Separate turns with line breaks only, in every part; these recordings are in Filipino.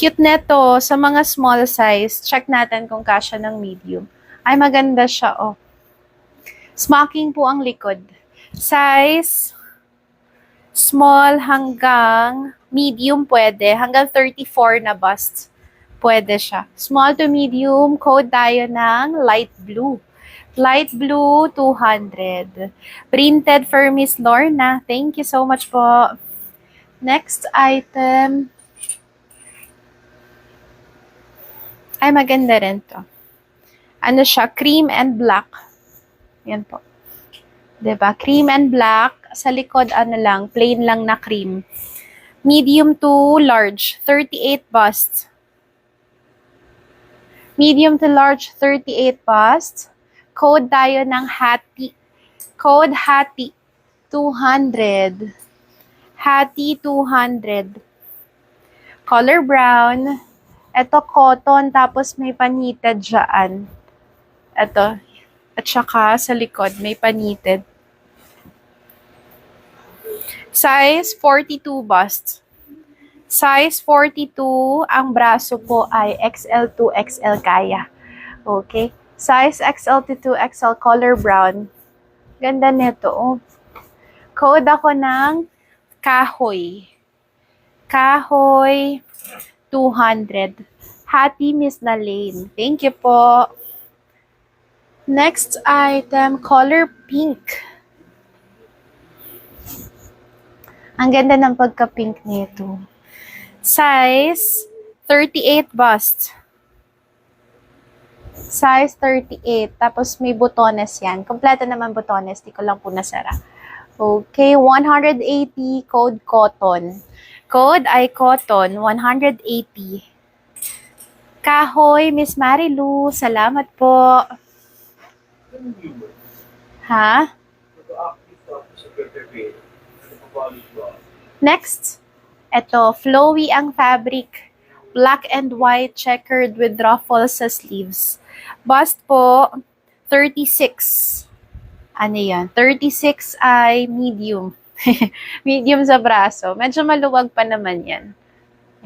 cute neto sa mga small size. Check natin kung kasya ng medium. Ay, maganda siya, oh. Smocking po ang likod. Size small hanggang medium pwede. Hanggang 34 na bust. Pwede siya. Small to medium, code tayo ng light blue. Light blue, 200. Printed for Miss Lorna. Thank you so much po. Next item. Ay, maganda rin to. Ano siya? Cream and black. Yan po. Diba? Cream and black. Sa likod, ano lang, plain lang na cream. Medium to large, 38 bust. Medium to large, 38 bust. Code tayo ng Hati. Code Hati, 200. Hati, 200. Color brown. Ito, cotton, tapos may panited dyan. Ito. At saka sa likod, may panited. Size 42 bust. Size 42, ang braso po ay XL to XL kaya. Okay? Size XL to 2XL, color brown. Ganda nito, oh. Code ako ng kahoy. Kahoy, 200. Hati Miss Nalane. Thank you po. Next item, color pink. Ang ganda ng pagka-pink nito. Size 38 bust. Size 38. Tapos may butones yan. Kompleto naman butones. Di ko lang po nasara. Okay, 180. Code cotton. Code ay cotton. 180. Kahoy, Miss Marilu. Salamat po. Ha? Next. Ito, flowy ang fabric. Black and white checkered with ruffles sa sleeves. Bust po, 36. Ano yan? 36 ay medium. Medium sa braso. Medyo maluwag pa naman yan.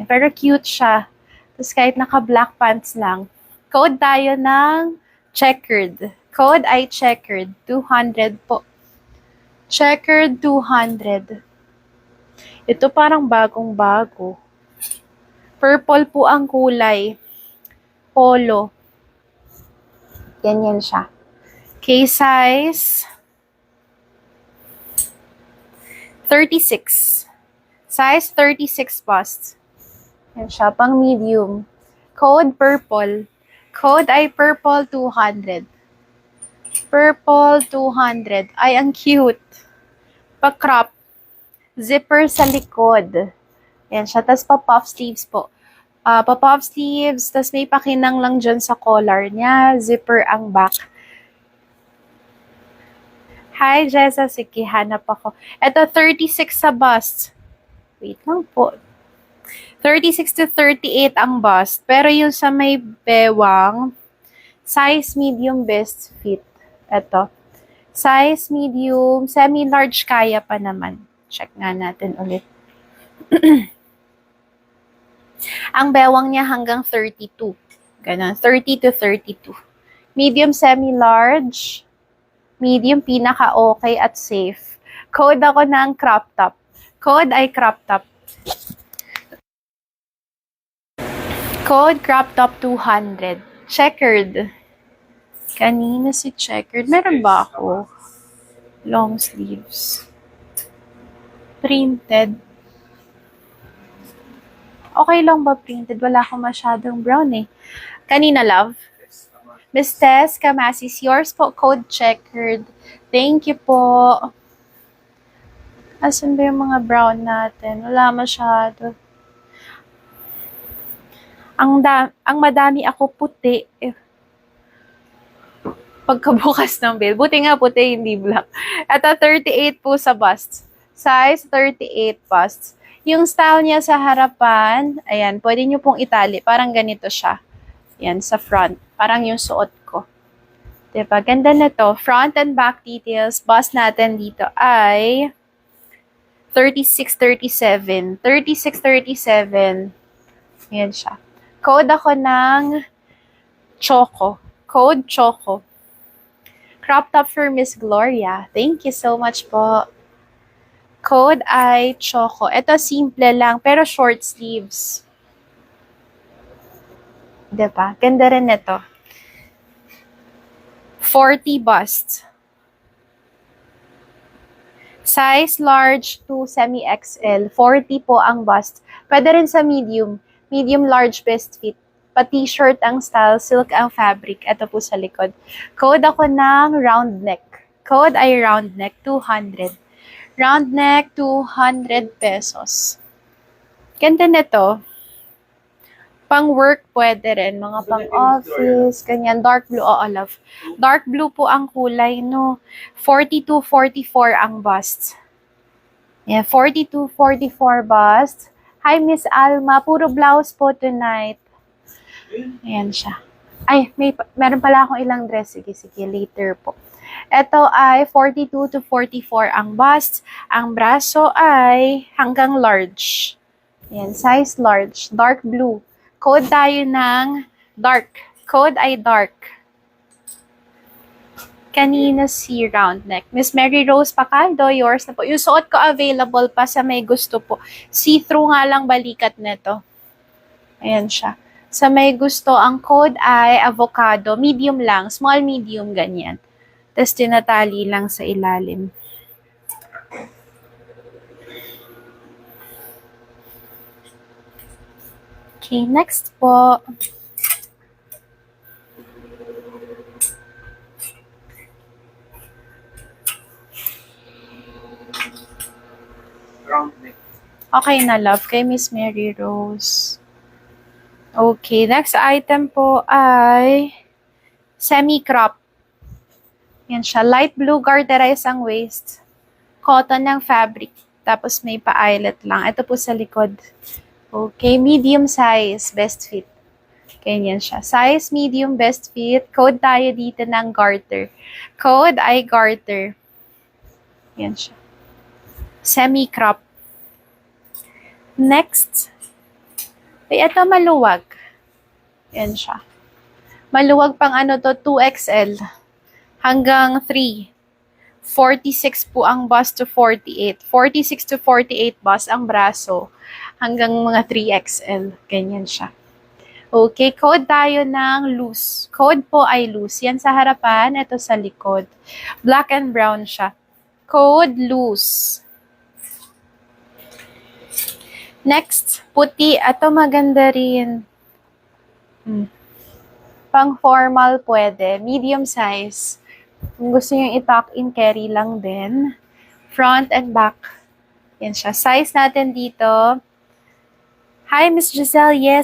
Pero cute siya. Tapos kahit naka-black pants lang. Code tayo ng checkered. Code ay checkered. 200 po. Checkered 200. Ito parang bagong-bago. Purple po ang kulay. Polo. Ganyan siya. Case size 36. Size 36 bust. Yan siya, pang medium. Code purple. Code ay purple 200. Purple 200. Ay, ang cute. Pa-crop. Zipper sa likod. Yan siya. Tapos pa-puff sleeves po. Pa-puff sleeves. Tapos may pakinang lang dyan sa collar niya. Zipper ang back. Hi, Jessa. Sige, hanap ako. Ito, 36 sa bust. Wait lang po. 36 to 38 ang bust. Pero yung sa may bewang, size medium best fit. Ito. Size medium, semi-large kaya pa naman. Check nga natin ulit. Ang bewang niya hanggang 32. Ganon. 30 to 32. Medium, semi-large. Medium, pinaka-okay at safe. Code ako ng crop top. Code ay crop top. Code crop top 200. Checkered. Kanina si checkered. Meron ba ako? Long sleeves. Printed. Okay lang ba printed? Wala akong masyadong brown eh. Kanina, love. Miss Tess Kamasis, yours po, code checkered. Thank you po. Asan ba yung mga brown natin? Wala masyado. Ang madami ako puti. Pagkabukas ng bill. Buti nga puti, hindi black. Ito, 38 po sa bust. Size 38 bust. Yung style niya sa harapan, ayan, pwede nyo pong itali. Parang ganito siya. Ayan, sa front. Parang yung suot ko. Diba? Ganda na to. Front and back details. Bust natin dito ay 36-37. 36-37. Ayan siya. Code ako ng Choco. Code Choco. Crop top for Miss Gloria. Thank you so much po. Code ay Choco. Ito simple lang, pero short sleeves. Diba? Ganda rin ito. 40 bust. Size large to semi-XL. 40 po ang bust. Pwede rin sa medium. Medium large best fit. Pa-t-shirt ang style. Silk ang fabric. Ito po sa likod. Code ako ng round neck. Code ay round neck. 200. Round neck, 200 pesos. Ganda nito. Pang work pwede rin. Mga pang office. Ganyan. Dark blue. Oh, love. Dark blue po ang kulay, no? 42, 44 ang bust. Yeah, 42, 44 bust. Hi, Miss Alma. Puro blouse po tonight. Ayan siya. Ay, meron pala akong ilang dress. Sige, later po. Ito ay 42 to 44 ang bust. Ang braso ay hanggang large. Ayan, size large. Dark blue. Code tayo ng dark. Code ay dark. Kanina si round neck. Miss Mary Rose Pacaldo, yours na po. Yung suot ko available pa sa may gusto po. See-through nga lang balikat nito. Ayan siya. Sa may gusto, ang code ay avocado. Medium lang. Small, medium, ganyan. Tapos tinatali lang sa ilalim. Okay, next po.
Round neck.
Okay na, love. Kay Miss Mary Rose. Okay, next item po ay semi-crop. Yan siya. Light blue garterized ang waist. Cotton ng fabric. Tapos may pa-eyelet lang. Ito po sa likod. Okay, medium size, best fit. Ganyan siya. Size medium, best fit. Code tayo dito ng garter. Code ay garter. Yan siya. Semi-crop. Next. Ay, ito maluwag. Yan siya. Maluwag pang ano to, 2XL. Hanggang 3. 46 po ang bust to 48. 46 to 48 bust ang braso. Hanggang mga 3XL. Ganyan siya. Okay, code tayo ng loose. Code po ay loose. Yan sa harapan, ito sa likod. Black and brown siya. Code loose. Next, puti. Ito maganda rin. Pang formal pwede. Medium size. Kung gusto nyo i-tuck in, carry lang din. Front and back. Yan siya. Size natin dito. Hi, Miss Giselle. Yes.